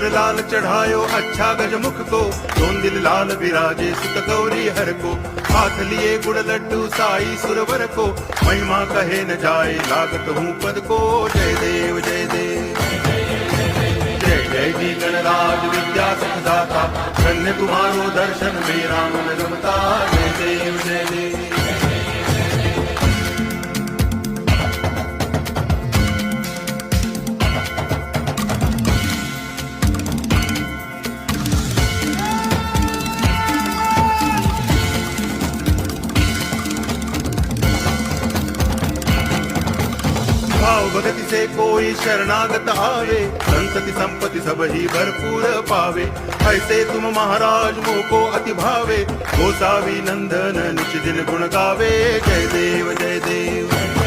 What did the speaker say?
सिंदूर लाल चढ़ायो अच्छा गजमुख को, दोन दिल लाल विराजे सुत गौरी हर को, हाथ लिए गुड़ लड्डू साई सुरवर को, महिमा कहे न जाए लागत हूँ पद को। जय देव जय देव जय जय जी गणराज विद्या सुखदाता, धन्य तुम्हारो दर्शन मेरा मन रमता। जय देव जय देव भाव भगति से कोई शरणागत आवे, संतति संपत्ति सब ही भरपूर पावे। ऐसे तुम महाराज मोको अति भावे, गोसावी नंदन निच दिन गुण गावे। जय देव जय देव